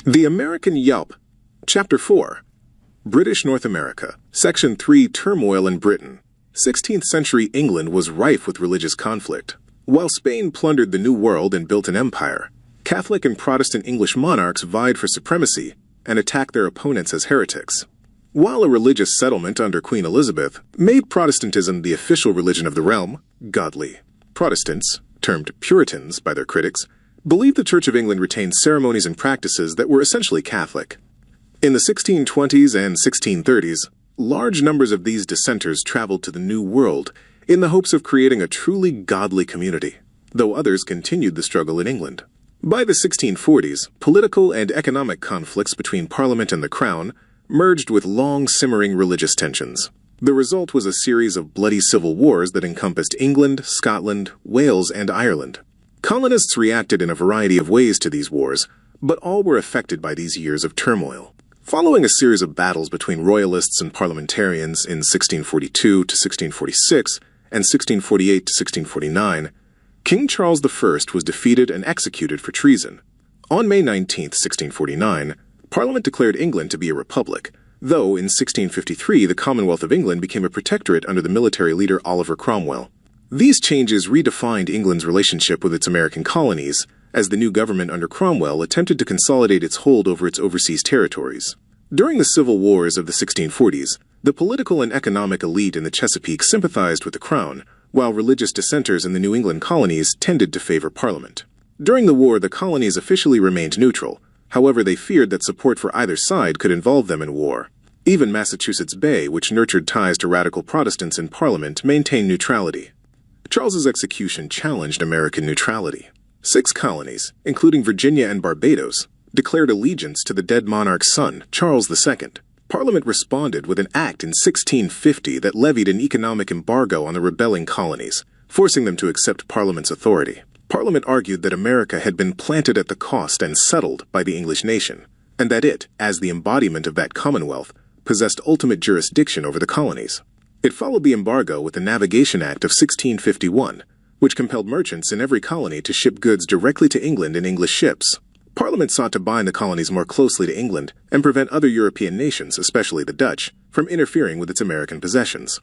The American Yawp, Chapter 4, British North America, Section 3, Turmoil in Britain. 16th century England was rife with religious conflict. While Spain plundered the New World and built an empire, Catholic and Protestant English monarchs vied for supremacy and attacked their opponents as heretics. While a religious settlement under Queen Elizabeth made Protestantism the official religion of the realm, godly Protestants, termed Puritans by their critics, believed the Church of England retained ceremonies and practices that were essentially Catholic. In the 1620s and 1630s, large numbers of these dissenters traveled to the New World in the hopes of creating a truly godly community, though others continued the struggle in England. By the 1640s, political and economic conflicts between Parliament and the Crown merged with long-simmering religious tensions. The result was a series of bloody civil wars that encompassed England, Scotland, Wales, and Ireland. Colonists reacted in a variety of ways to these wars, but all were affected by these years of turmoil. Following a series of battles between royalists and parliamentarians in 1642 to 1646 and 1648 to 1649, King Charles I was defeated and executed for treason. On May 19, 1649, Parliament declared England to be a republic, though in 1653 the Commonwealth of England became a protectorate under the military leader Oliver Cromwell. These changes redefined England's relationship with its American colonies, as the new government under Cromwell attempted to consolidate its hold over its overseas territories. During the civil wars of the 1640s, the political and economic elite in the Chesapeake sympathized with the Crown, while religious dissenters in the New England colonies tended to favor Parliament. During the war, the colonies officially remained neutral. However, they feared that support for either side could involve them in war. Even Massachusetts Bay, which nurtured ties to radical Protestants in Parliament, maintained neutrality. Charles's execution challenged American neutrality. 6 colonies, including Virginia and Barbados, declared allegiance to the dead monarch's son, Charles II. Parliament responded with an act in 1650 that levied an economic embargo on the rebelling colonies, forcing them to accept Parliament's authority. Parliament argued that America had been planted at the cost and settled by the English nation, and that it, as the embodiment of that Commonwealth, possessed ultimate jurisdiction over the colonies. It followed the embargo with the Navigation Act of 1651, which compelled merchants in every colony to ship goods directly to England in English ships. Parliament sought to bind the colonies more closely to England and prevent other European nations, especially the Dutch, from interfering with its American possessions.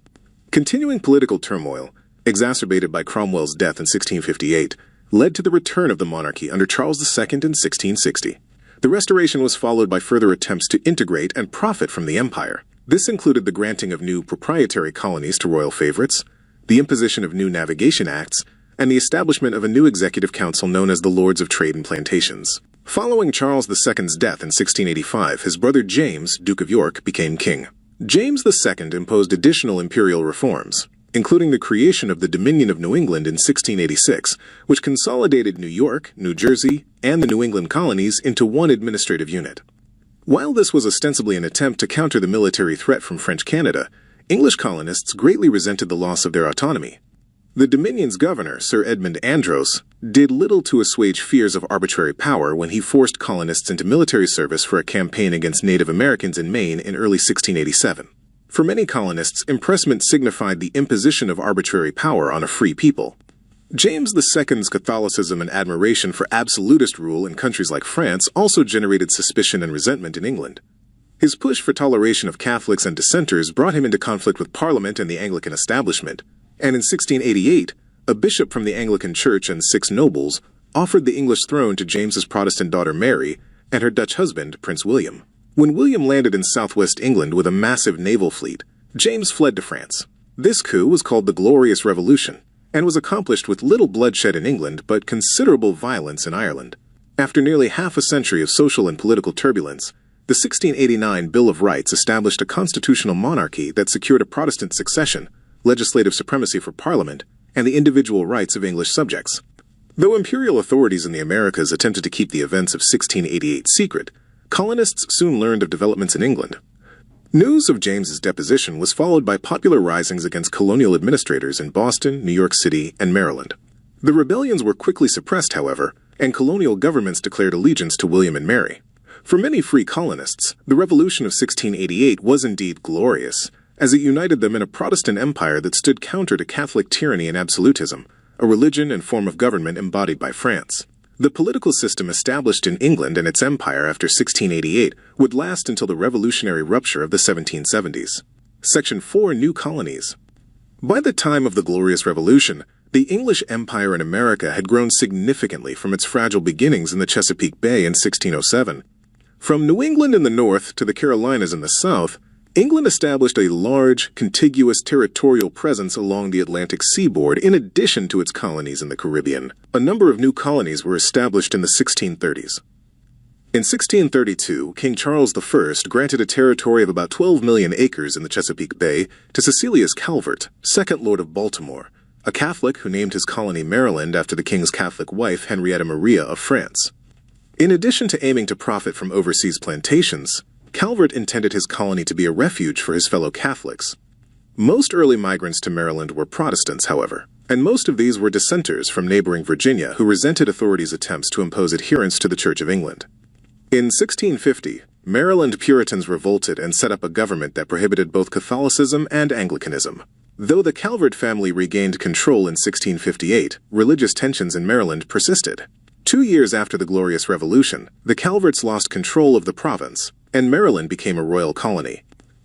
Continuing political turmoil, exacerbated by Cromwell's death in 1658, led to the return of the monarchy under Charles II in 1660. The restoration was followed by further attempts to integrate and profit from the empire. This included the granting of new proprietary colonies to royal favorites, the imposition of new navigation acts, and the establishment of a new executive council known as the Lords of Trade and Plantations. Following Charles II's death in 1685, his brother James, Duke of York, became king. James II imposed additional imperial reforms, including the creation of the Dominion of New England in 1686, which consolidated New York, New Jersey, and the New England colonies into one administrative unit. While this was ostensibly an attempt to counter the military threat from French Canada, English colonists greatly resented the loss of their autonomy. The Dominion's governor, Sir Edmund Andros, did little to assuage fears of arbitrary power when he forced colonists into military service for a campaign against Native Americans in Maine in early 1687. For many colonists, impressment signified the imposition of arbitrary power on a free people. James II's Catholicism and admiration for absolutist rule in countries like France also generated suspicion and resentment in England. His push for toleration of Catholics and dissenters brought him into conflict with Parliament and the Anglican establishment, and in 1688, a bishop from the Anglican Church and 6 nobles offered the English throne to James's Protestant daughter Mary and her Dutch husband, Prince William. When William landed in southwest England with a massive naval fleet, James fled to France. This coup was called the Glorious Revolution, and was accomplished with little bloodshed in England but considerable violence in Ireland. After nearly half a century of social and political turbulence, the 1689 Bill of Rights established a constitutional monarchy that secured a Protestant succession, legislative supremacy for Parliament, and the individual rights of English subjects. Though imperial authorities in the Americas attempted to keep the events of 1688 secret, colonists soon learned of developments in England. News of James's deposition was followed by popular risings against colonial administrators in Boston, New York City, and Maryland. The rebellions were quickly suppressed, however, and colonial governments declared allegiance to William and Mary. For many free colonists, the Revolution of 1688 was indeed glorious, as it united them in a Protestant empire that stood counter to Catholic tyranny and absolutism, a religion and form of government embodied by France. The political system established in England and its empire after 1688 would last until the revolutionary rupture of the 1770s. Section 4. New colonies. By the time of the Glorious Revolution, the English Empire in America had grown significantly from its fragile beginnings in the Chesapeake Bay in 1607. From New England in the north to the Carolinas in the south, England established a large, contiguous territorial presence along the Atlantic seaboard in addition to its colonies in the Caribbean. A number of new colonies were established in the 1630s. In 1632, King Charles I granted a territory of about 12 million acres in the Chesapeake Bay to Cecilius Calvert, 2nd Lord of Baltimore, a Catholic who named his colony Maryland after the king's Catholic wife Henrietta Maria of France. In addition to aiming to profit from overseas plantations, Calvert intended his colony to be a refuge for his fellow Catholics. Most early migrants to Maryland were Protestants, however, and most of these were dissenters from neighboring Virginia who resented authorities' attempts to impose adherence to the Church of England. In 1650, Maryland Puritans revolted and set up a government that prohibited both Catholicism and Anglicanism. Though the Calvert family regained control in 1658, religious tensions in Maryland persisted. 2 years after the Glorious Revolution, the Calverts lost control of the province, and Maryland became a royal colony.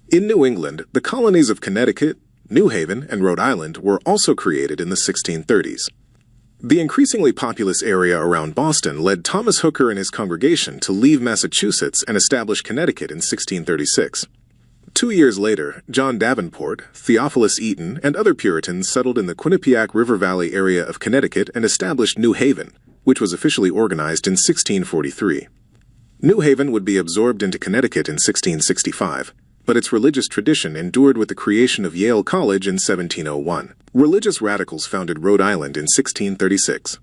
In New England, the colonies of Connecticut, New Haven, and Rhode Island were also created in the 1630s. The increasingly populous area around Boston led Thomas Hooker and his congregation to leave Massachusetts and establish Connecticut in 1636. 2 years later, John Davenport, Theophilus Eaton, and other Puritans settled in the Quinnipiac River Valley area of Connecticut and established New Haven, which was officially organized in 1643. New Haven would be absorbed into Connecticut in 1665, but its religious tradition endured with the creation of Yale College in 1701. Religious radicals founded Rhode Island in 1636.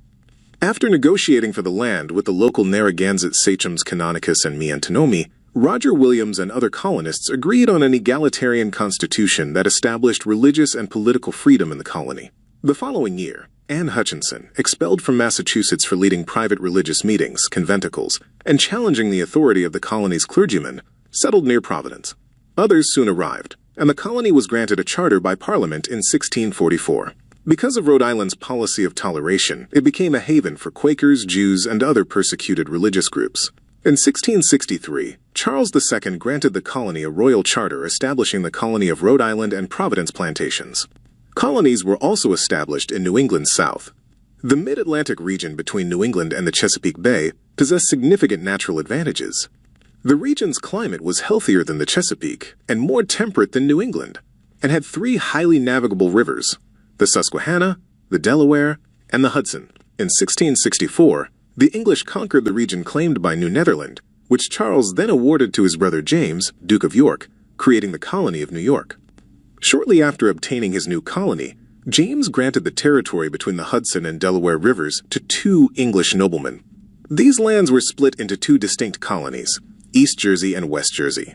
After negotiating for the land with the local Narragansett sachems Canonicus and Miantonomi, Roger Williams and other colonists agreed on an egalitarian constitution that established religious and political freedom in the colony. The following year, Anne Hutchinson, expelled from Massachusetts for leading private religious meetings, conventicles, and challenging the authority of the colony's clergymen, settled near Providence. Others soon arrived, and the colony was granted a charter by Parliament in 1644. Because of Rhode Island's policy of toleration, it became a haven for Quakers, Jews, and other persecuted religious groups. In 1663, Charles II granted the colony a royal charter establishing the colony of Rhode Island and Providence plantations. Colonies were also established in New England's south. The mid-Atlantic region between New England and the Chesapeake Bay possessed significant natural advantages. The region's climate was healthier than the Chesapeake and more temperate than New England, and had 3 highly navigable rivers, the Susquehanna, the Delaware, and the Hudson. In 1664, the English conquered the region claimed by New Netherland, which Charles then awarded to his brother James, Duke of York, creating the colony of New York. Shortly after obtaining his new colony, James granted the territory between the Hudson and Delaware rivers to 2 English noblemen. These lands were split into 2 distinct colonies, East Jersey and West Jersey.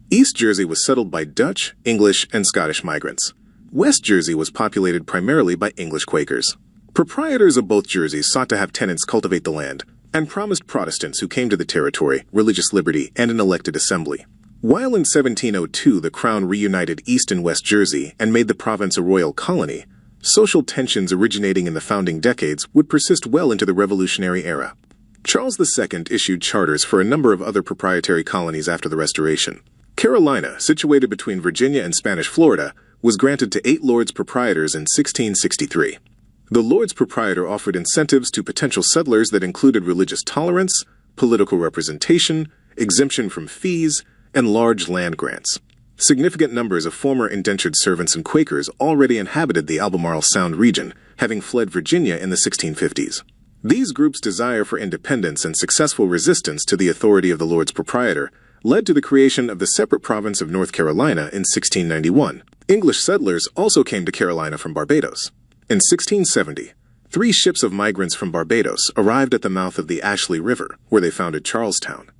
East Jersey was settled by Dutch, English, and Scottish migrants. West Jersey was populated primarily by English Quakers. Proprietors of both Jerseys sought to have tenants cultivate the land, and promised Protestants who came to the territory religious liberty and an elected assembly. While in 1702 the Crown reunited East and West Jersey and made the province a royal colony, social tensions originating in the founding decades would persist well into the Revolutionary era. Charles II issued charters for a number of other proprietary colonies after the Restoration. Carolina, situated between Virginia and Spanish Florida, was granted to 8 lords proprietors in 1663. The lords proprietor offered incentives to potential settlers that included religious tolerance, political representation, exemption from fees, and large land grants. Significant numbers of former indentured servants and Quakers already inhabited the Albemarle Sound region, having fled Virginia in the 1650s. These groups' desire for independence and successful resistance to the authority of the Lords Proprietor led to the creation of the separate province of North Carolina in 1691. English settlers also came to Carolina from Barbados. In 1670, 3 ships of migrants from Barbados arrived at the mouth of the Ashley River, where they founded Charlestown.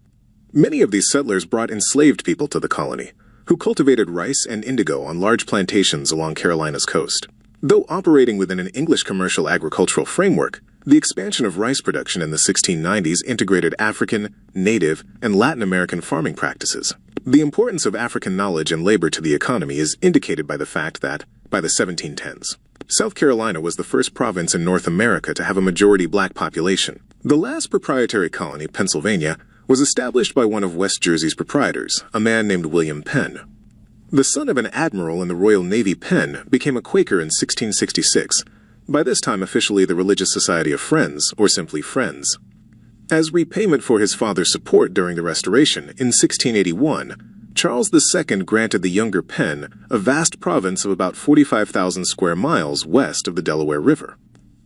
Many of these settlers brought enslaved people to the colony, who cultivated rice and indigo on large plantations along Carolina's coast. Though operating within an English commercial agricultural framework, the expansion of rice production in the 1690s integrated African, Native, and Latin American farming practices. The importance of African knowledge and labor to the economy is indicated by the fact that, by the 1710s, South Carolina was the first province in North America to have a majority black population. The last proprietary colony, Pennsylvania, was established by one of West Jersey's proprietors, a man named William Penn. The son of an admiral in the Royal Navy, Penn became a Quaker in 1666, by this time officially the Religious Society of Friends, or simply Friends. As repayment for his father's support during the Restoration, in 1681, Charles II granted the younger Penn a vast province of about 45,000 square miles west of the Delaware River.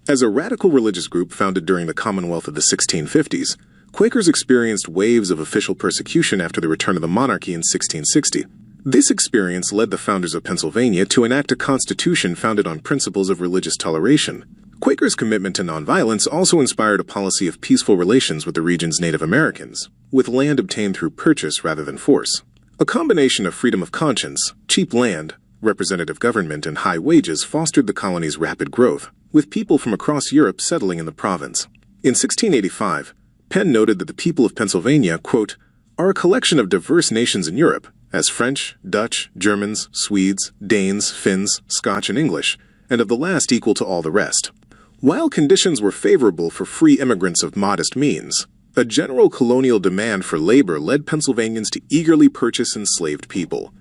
As a radical religious group founded during the Commonwealth of the 1650s, Quakers experienced waves of official persecution after the return of the monarchy in 1660. This experience led the founders of Pennsylvania to enact a constitution founded on principles of religious toleration. Quakers' commitment to nonviolence also inspired a policy of peaceful relations with the region's Native Americans, with land obtained through purchase rather than force. A combination of freedom of conscience, cheap land, representative government, and high wages fostered the colony's rapid growth, with people from across Europe settling in the province. In 1685, Penn noted that the people of Pennsylvania, quote, are a collection of diverse nations in Europe, as French, Dutch, Germans, Swedes, Danes, Finns, Scotch, and English, and of the last equal to all the rest. While conditions were favorable for free immigrants of modest means, a general colonial demand for labor led Pennsylvanians to eagerly purchase enslaved people.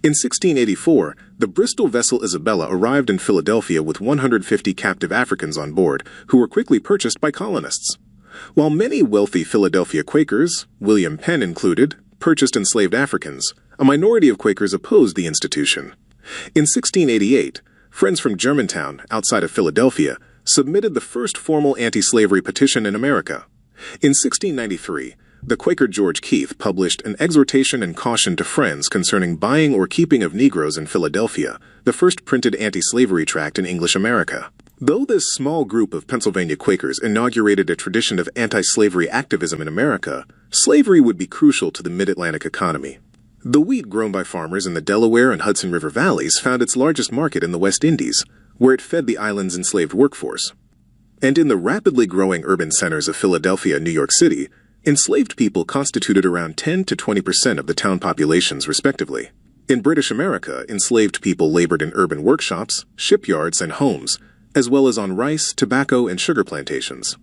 In 1684, the Bristol vessel Isabella arrived in Philadelphia with 150 captive Africans on board, who were quickly purchased by colonists. While many wealthy Philadelphia Quakers, William Penn included, purchased enslaved Africans, a minority of Quakers opposed the institution. In 1688, friends from Germantown, outside of Philadelphia, submitted the first formal anti-slavery petition in America. In 1693, the Quaker George Keith published an exhortation and caution to friends concerning buying or keeping of Negroes in Philadelphia, the first printed anti-slavery tract in English America. Though this small group of Pennsylvania Quakers inaugurated a tradition of anti-slavery activism in America, slavery would be crucial to the mid-Atlantic economy. The wheat grown by farmers in the Delaware and Hudson River valleys found its largest market in the West Indies, where it fed the island's enslaved workforce. And in the rapidly growing urban centers of Philadelphia and New York City, enslaved people constituted around 10 to 20% of the town populations, respectively. In British America, enslaved people labored in urban workshops, shipyards, and homes, as well as on rice, tobacco, and sugar plantations.